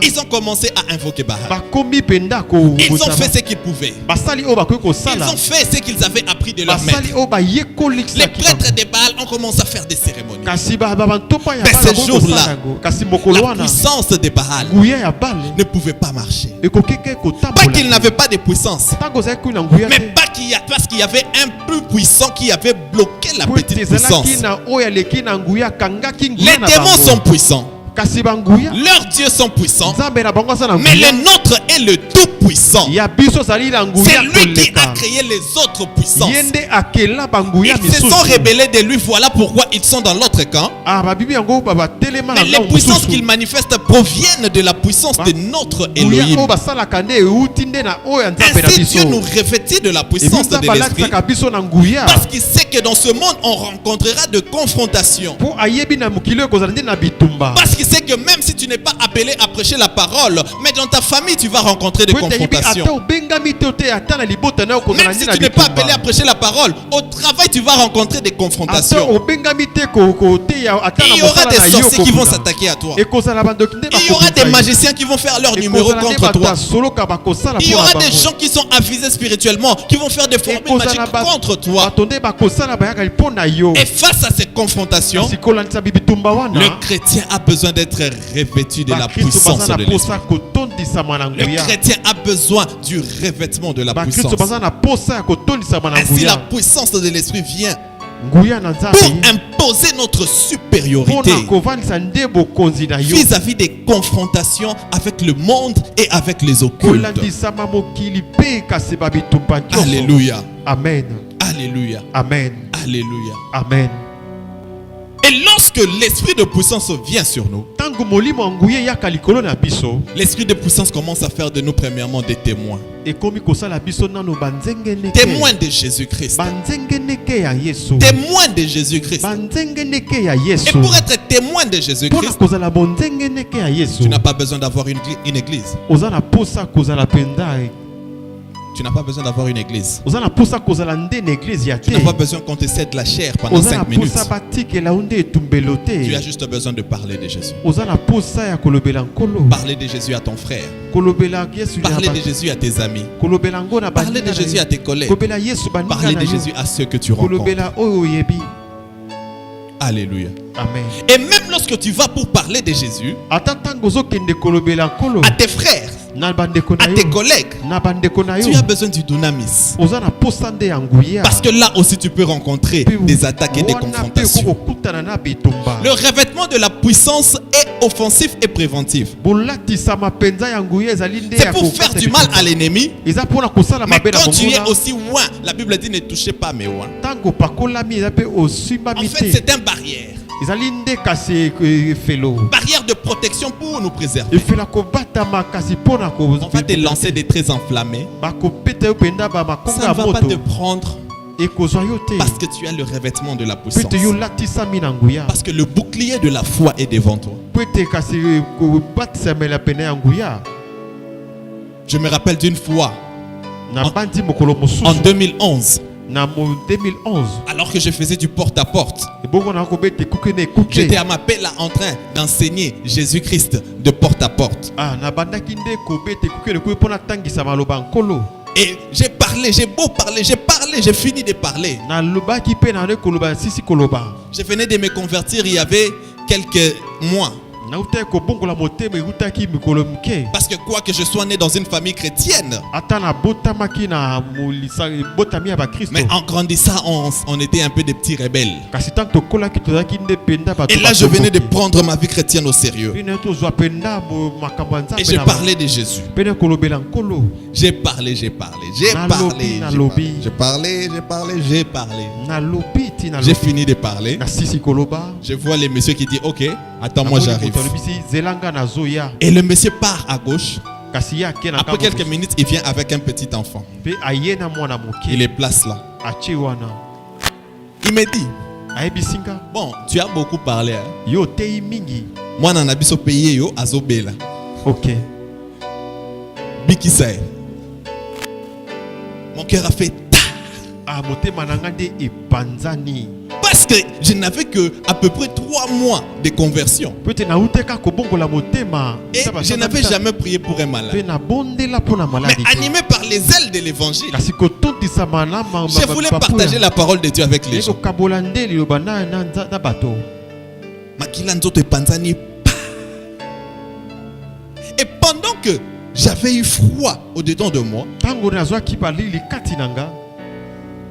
ils ont commencé commencé à invoquer Baal. bakomi penda ko Ils ont fait ce qu'ils pouvaient. basali o bakoki Ils kosala ont fait ce qu'ils avaient appris de leur basali maître. o bayekolisa Les prêtres de Baal ont commencé à faire des cérémonies. kasi bantopa ya Mais Bala ce jour-là, kosala yango. kasi mokolo La wana puissance de Baal nguya ya Bala ne pouvait pas marcher. ekokeke Pas kotambola qu'il n'avait pas de puissance, tango ozalaki kuna nguya mais te pas parce qu'il y avait un plus puissant qui avait bloqué la po ete petite puissance. ezalaki na oyo aleki na nguya kangaki Les nguya na démons bango sont puissants. kasi banguya Leurs dieux sont puissants. nzambe na bango aza na Mais nguya le nôtre est le tout puissant. ya biso ozali na C'est nguya lui qui a koleka créé les autres puissances. ye nde akela banguya Ils se sont misusu rebellés de lui. Voilà pourquoi ils sont dans l'autre camp. babibi yango batelema na Mais les ngambo puissances mosusu qu'ils manifestent proviennent de la puissance de notre nguya Elohim. oyo basalaka nde euti nde na oyo ya nzambe na Ainsi biso Dieu nous revêtit de la puissance de ebisa l'esprit. balatisaka biso na nguya Parce qu'il sait que dans ce monde on rencontrera de confrontations. mpo ayebi na mokili oyo ekozala nde na bitumba Parce qu'il sait que même si tu n'es pas appelé à prêcher la parole, mais dans ta famille tu vas rencontrer des po ete ayebi ata confrontations. obengami te te ata na libota na yo Même kozala si nde na tu n'es pas appelé à bitumba prêcher la parole, au travail tu vas rencontrer des ata confrontations. obengami te koteya ata Il na y aura mosala des na yo sorciers qui vont kokuna s'attaquer à toi. ekozala bandoki nde Il y aura des bakobunda yo. magiciens qui vont faire leur numéro ekozala nde contre bato toi. ya soloka bakosala Il y mpo aura na des bango gens qui sont avisés spirituellement, qui vont faire des formules ekozala magiques contre toi. bato nde bakosala bayaka mpo na yo Et face à ces confrontations, kasi kolandisa bibitumba le wana chrétien a besoin d'être revêtu de la bakristo puissance baza na de l'esprit. posa kotondisama na Le nguya chrétien a besoin du revêtement de la bakristo puissance. baza na posa ya kotondisama na Ainsi, la nguya puissance de l'esprit vient nguya na pour nzambe imposer notre mpo supériorité na kovandisa nde bokonzi na yo vis-à-vis des confrontations avec le monde et avec les occultes. kolandisama mokili mpe kasi babitumba nyonso Alléluia. amen Alléluia. amen Alléluia. amen Et lorsque l'esprit de puissance vient sur nous, ntango molimo ya nguya eyaka likolo na biso l'esprit de puissance commence à faire de nous premièrement des témoins. ekomi kosala biso nano banzengeneke Témoins de Jésus-Christ. banzengeneke ya yesu Témoins de Jésus-Christ. banzengeneke ya Et yesu pour être témoin de mpona Jésus-Christ, kozala bonzengeneke ya yesu tu n'as pas besoin d'avoir une église. oza na posa kozala mpenza Tu n'as pas besoin d'avoir une église. oza na posa kozala nde na eglize ya Tu te n'as pas besoin qu'on te cède la chair pendant oza na 5 minutes. posa batikela yo nde etumbelo Tu as te juste besoin de parler de Jésus. oza na posa ya kolobela nkolo Parler de Jésus à ton frère. kolobela yesu na Parler de bato Jésus à tes amis. kolobela ngo na Parler de baninga na Jésus yo. à tes collègues. kolobela yesu baninga Parler na de yo. Jésus à ceux que tu rencontres. kolobela oyo oyebi Alléluia. amen Et même lorsque tu vas pour parler de Jésus ata ntango ozokende kolobela nkolo à tes frères, na bandeko na à tes yo collègues, na bandeko na yo tu as besoin du dunamis. oza na posa nde ya nguya Parce que là aussi tu peux rencontrer Mpe des attaques et des wana mpe confrontations. okokutana na bitumba Le revêtement de la puissance est offensif et préventif. bolatisama mpenza ya nguya ezali nde C'est ya pour faire kokata du mal bitumba. à l'ennemi. eza mpona kosala Mais mabe na quand tu es monguna aussi loin, la Bible dit ne touchez pas mes oins. ntango pakolami eza mpe En osimbami fait, te c'est une barrière. ezali nde kasi efelo Barrière de protection pour nous préserver. efela kobatama kasi mpona On va te lancer des traits enflammés. bakopeta yo mpenza bamakonga Ça ya ne va pas te moto prendre ekozwa yo te parce que tu as le revêtement de la po puissance. ete yo olatisami na nguya Parce que le bouclier de la foi est devant toi. po ete kasi kobatisamela pene ya nguya Je me rappelle d'une fois, na bandi mokolo en mosusu 2011, na 2011 alors que je faisais du porte-à-porte, ebongo na kobeta ekuke na ekuke j'étais à ma paix là en train d'enseigner Jésus-Christ de porte-à-porte. nabandaki nde kobeta ekuke na ekuke mpo natangisa maloba nkolo Et j'ai parlé, j'ai beau parler, j'ai fini de parler. nalobaki mpe na nde koloba sisi koloba Je venais de me convertir il y avait quelques mois. nautaki kobongola motema eutaki mikolo mike Parce que quoi que je sois né dans une famille chrétienne, ata nabotamaki na molisa ebotami ya bakristo mais en grandissant, on était un peu des petits rebelles. kasi ntango tokolaki tozalaki nde mpenza bato Et là, je venais de prendre ma vie chrétienne au sérieux. pene tozwa mpenza makambo ya Et nzambe j'ai na parlé de Jésus. pene kolobela nkolo J'ai parlé, j'ai parlé, j'ai parlé, Nalobi. j'ai parlé, j'ai parlé, j'ai parlé. nalobi ti J'ai nalobi fini de parler. na sisi koloba Je vois les messieurs qui disent OK, attends, moi j'arrive. alobisi zelanga nazoya Et le monsieur part à gauche. kasi ye ake na Après ngambo quelques mosusu. minutes, il vient avec un petit enfant. mpe aye na mwana Il moke les place là. atie wana Il me dit, ayebisi nga bon, tu as beaucoup parlé. Hein? yo otei mingi Moi, dans l'abisso payé, yo, azobela. ok Bikisai. Mon cœur a fait ta. motema na nga nde epanzani Parce Parce que je n'avais que à peu près 3 mois de conversion. Peut-être na uteka kobongola motema. Et je n'avais jamais prié pour un malade. Pe na bondela pona Mais maladi. animé par les ailes de l'évangile, Kasi kotondisa malama. je voulais partager la parole de Dieu avec les gens. Kabola ndeli lobana na bato. Makila nzoto epanzani pa. Et pendant que j'avais eu froid au-dedans de moi, Tango nazwa kipali likati nanga.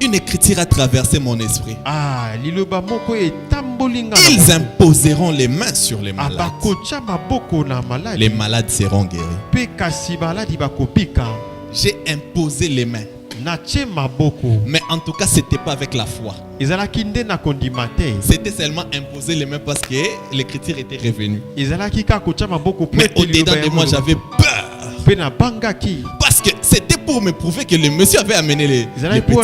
une écriture a traversé mon esprit. Ah, liloba moko etambolinga. Ils imposeront les mains sur les malades. Abakocha maboko na maladi. Les malades seront guéris. Pe kasi maladi bakopika. J'ai imposé les mains. Nache maboko. Mais en tout cas, c'était pas avec la foi. Ezalaki nde na kondima te. C'était seulement imposer les mains parce que l'écriture était revenue. Ezalaki ka kocha maboko. Mais au-dedans de moi, j'avais peur. Pe na bangaki. Parce que c'était pour me prouver que le monsieur avait amené les petits.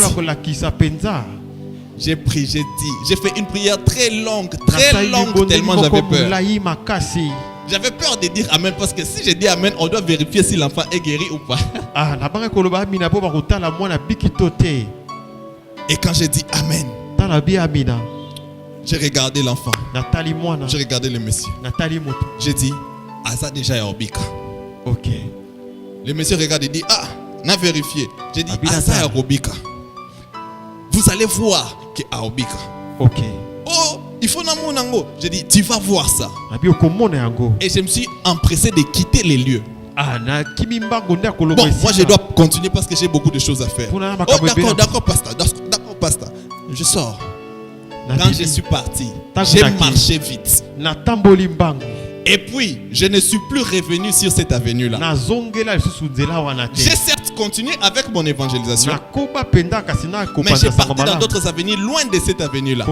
J'ai prié, j'ai dit, j'ai fait une prière très longue, tellement j'avais peur. J'avais peur de dire Amen parce que si je dis Amen, on doit vérifier si l'enfant est guéri ou pas. Et quand j'ai dit Amen, j'ai regardé l'enfant, j'ai regardé le monsieur. J'ai dit, Asa déjà est Obika. Ok. Le monsieur regarde et dit, ah, on a vérifié. J'ai dit, Asa est Obika. Vous allez voir que est Obika. Ok. Oh, il faut namonango. J'ai dit, tu vas voir ça. Et je me suis empressé de quitter les lieux. Bon, moi je dois continuer parce que j'ai beaucoup de choses à faire. Oh, d'accord, pasteur. D'accord, pasteur. Je sors. Quand je suis parti, j'ai marché vite. Et puis, je ne suis plus revenu sur cette avenue-là. J'ai certes continué avec mon évangélisation, mais j'ai parti dans d'autres avenues loin de cette avenue-là.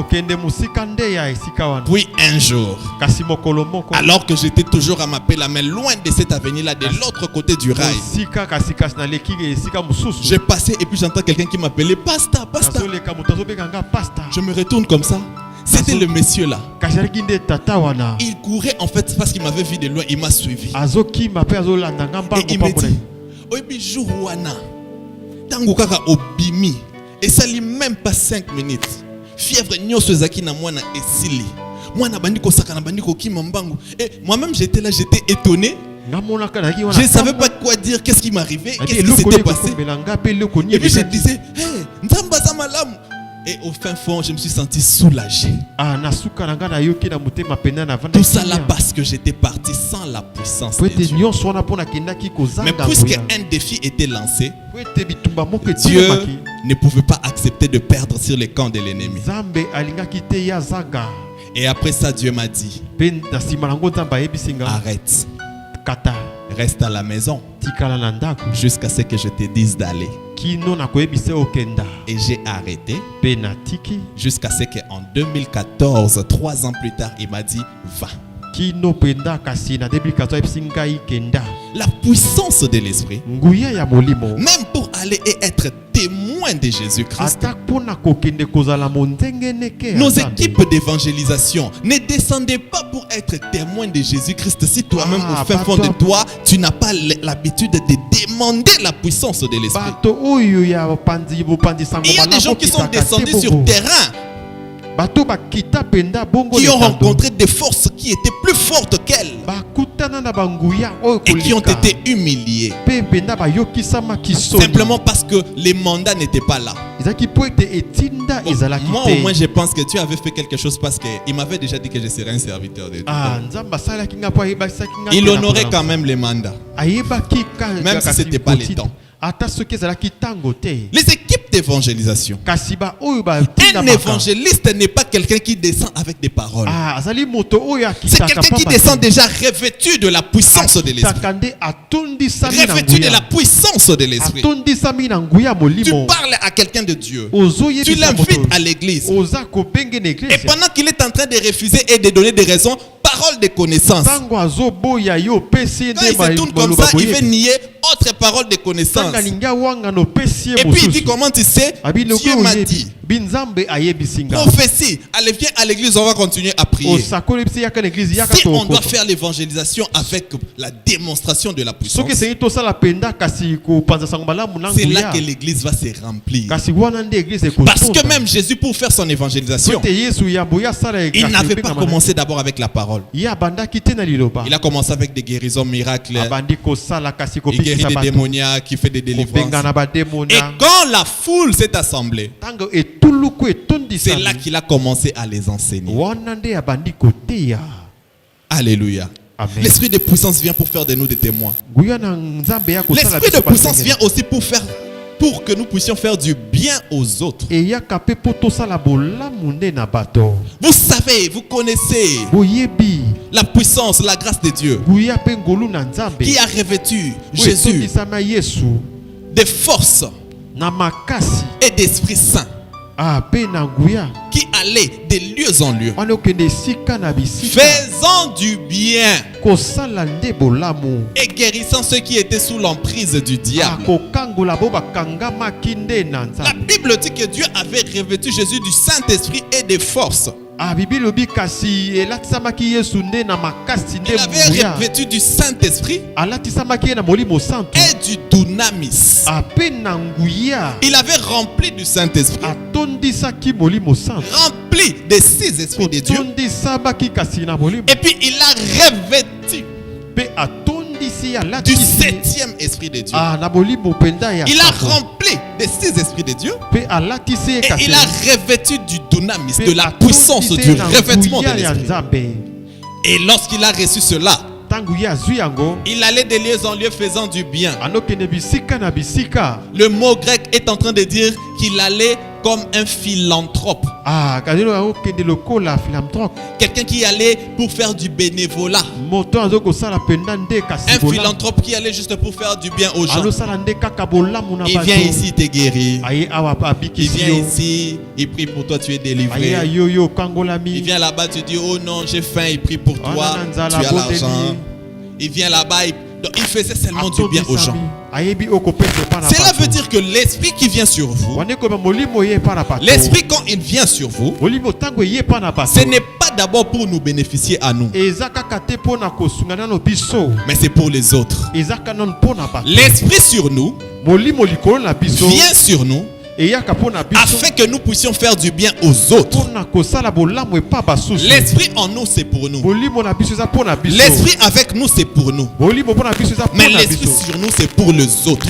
Puis un jour, alors que j'étais toujours à m'appeler, mais loin de cette avenue-là, de l'autre côté du rail, j'ai passé et puis j'entends quelqu'un qui m'appelait Pasteur, Pasteur. Je me retourne comme ça. C'était le monsieur là. Il courait en fait parce qu'il m'avait vu de loin. Il m'a suivi. Et il me dit, Oibi Jourouana, Tango kaka obimi. Et ça lui même pas 5 minutes. Fièvre nyoso zaki na mwana esili. Mwana bandiko sakana bandiko kimambangu. Et moi-même j'étais là, j'étais étonné. Je ne savais pas quoi dire, qu'est-ce qui m'arrivait, qu'est-ce qui s'était passé. Et puis je disais, hey, Nzamba Zamalam. Et au fin fond, je me suis senti soulagé. Tout ça là parce que j'étais parti sans la puissance de Dieu. Mais puisque un défi était lancé, Dieu ne pouvait pas accepter de perdre sur les camps de l'ennemi. Et après ça, Dieu m'a dit, arrête. Reste à la maison jusqu'à ce que je te dise d'aller. Et j'ai arrêté jusqu'à ce qu'en 2014, 3 ans plus tard, il m'a dit va. La puissance de l'esprit, même pour aller et être témoin de Jésus-Christ. Nos équipes d'évangélisation ne descendaient pas pour être témoin de Jésus-Christ. Si toi-même au fin fond de toi, tu n'as pas l'habitude de demander la puissance de l'esprit. Il y a des gens qui sont descendus sur terrain, qui ont rencontré des forces qui étaient plus fortes qu'elles et qui ont été humiliés simplement parce que les mandats n'étaient pas là. Moi au moins je pense que Dieu avait fait quelque chose parce qu'il m'avait déjà dit que je serais un serviteur de Dieu. Il honorait quand même les mandats, même si ce n'était pas les temps. Les équipes d'évangélisation. Un évangéliste n'est pas quelqu'un qui descend avec des paroles. C'est quelqu'un qui descend déjà revêtu de la puissance de l'esprit. Revêtu de la puissance de l'esprit. Tu parles à quelqu'un de Dieu. Tu l'invites à l'église. Et pendant qu'il est en train de refuser et de donner des raisons, parole de connaissance. Quand il se tourne comme ça, il veut nier autre parole de connaissance. Et puis il dit comment tu sais, Dieu m'a dit. Prophétie. Allez, viens à l'église, on va continuer à prier. Si on doit faire l'évangélisation avec la démonstration de la puissance, c'est là que l'église va se remplir. Parce que même Jésus, pour faire son évangélisation, il n'avait pas commencé d'abord avec la parole. Il a commencé avec des guérisons miracles. Il guérit des démoniaques, il fait des délivrances. Et quand la foule s'est assemblée, c'est là qu'il a commencé à les enseigner. Alléluia. L'esprit de puissance vient pour faire de nous des témoins. L'esprit de puissance vient aussi pour que nous puissions faire du bien aux autres. Vous savez, vous connaissez la puissance, la grâce de Dieu qui a revêtu Jésus de force et d'Esprit Saint, qui allait de lieu en lieu, faisant du bien et guérissant ceux qui étaient sous l'emprise du diable. La Bible dit que Dieu avait revêtu Jésus du Saint-Esprit et de force. Il avait revêtu du Saint-Esprit et du dunamis. Il avait rempli du Saint-Esprit, rempli des 6 esprits de Dieu, et puis il a revêtu du 7e esprit de Dieu. Il a rempli des 6 esprits de Dieu et il a revêtu du dunamis, de la puissance, du revêtement de l'esprit. Et lorsqu'il a reçu cela, il allait de lieu en lieu faisant du bien. Le mot grec est en train de dire qu'il allait comme un philanthrope. Quelqu'un qui allait pour faire du bénévolat. Un philanthrope qui allait juste pour faire du bien aux gens. Il vient ici, il te guérit. Il vient ici, il prie pour toi, tu es délivré. Il vient là-bas, tu dis oh non, j'ai faim, il prie pour toi, tu as l'argent. Il vient là-bas, il faisait seulement du bien aux gens. Cela veut dire que l'esprit qui vient sur vous, l'esprit quand il vient sur vous, ce n'est pas d'abord pour nous bénéficier à nous, mais c'est pour les autres. L'esprit sur nous vient sur nous afin que nous puissions faire du bien aux autres. L'esprit en nous, c'est pour nous. L'esprit avec nous, c'est pour nous. Mais l'esprit sur nous, c'est pour les autres.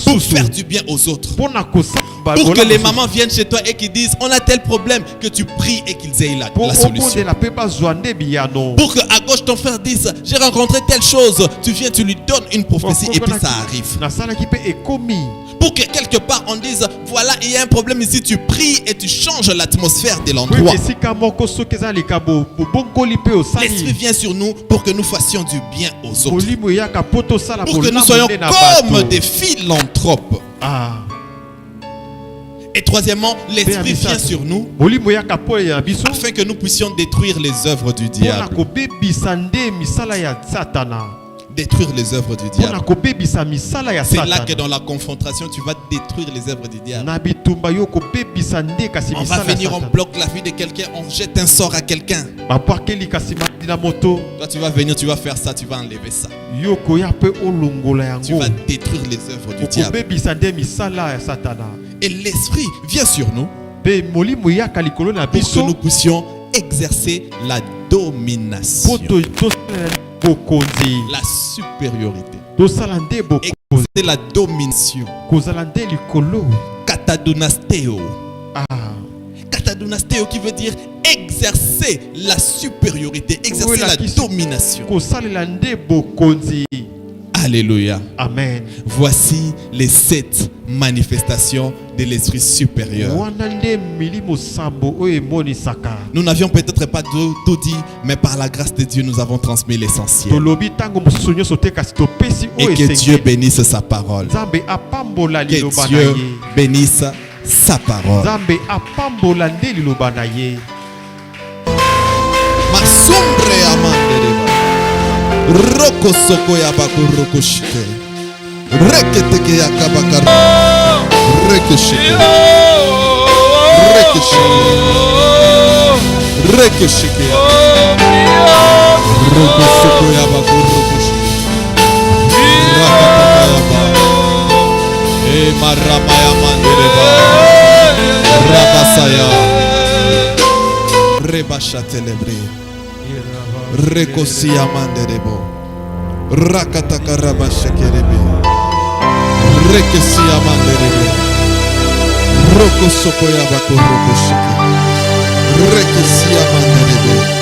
Pour faire du bien aux autres. Pour que les mamans viennent chez toi et qu'ils disent on a tel problème, que tu pries et qu'ils aient la solution. Pour que à gauche ton frère dise j'ai rencontré telle chose, tu viens, tu lui donnes une prophétie et puis ça arrive. Pour que quelque part on dise voilà, il y a un problème ici, tu pries et tu changes l'atmosphère de l'endroit. L'esprit vient sur nous pour que nous fassions du bien aux autres, pour que nous soyons comme des philanthropes. Et troisièmement, l'esprit vient sur nous afin que nous puissions détruire les œuvres du diable. Détruire les œuvres du diable. C'est là que dans la confrontation, tu vas détruire les œuvres du diable. On va venir, on bloque la vie de quelqu'un, on jette un sort à quelqu'un. Toi, tu vas venir, tu vas faire ça, tu vas enlever ça. Tu vas détruire les œuvres du diable. Et l'esprit vient sur nous pour que nous puissions exercer la domination, la supériorité, exercer la domination. Katadunasteo. Katadunasteo qui veut dire exercer la supériorité, exercer la domination. Alléluia. Amen. Voici les 7 manifestations de l'esprit supérieur. Nous n'avions peut-être pas tout dit, mais par la grâce de Dieu, nous avons transmis l'essentiel. Et que Dieu bénisse sa parole. Que Dieu bénisse sa parole. Masumbre amande. Roko soko ya baku shite. Rekete ke ya kabaka. Rekeshite. Rekeshike. Rokosoko yaba kurokoshi. Rakatayaba. Maramaya mandereba. Rabasaya. Rebashatelebri. Rekosia manderebo. Rakatakarabashakerebe. Rekesia manderebe. Rokosoko yaba kurokoshi. Rekesia manderebe.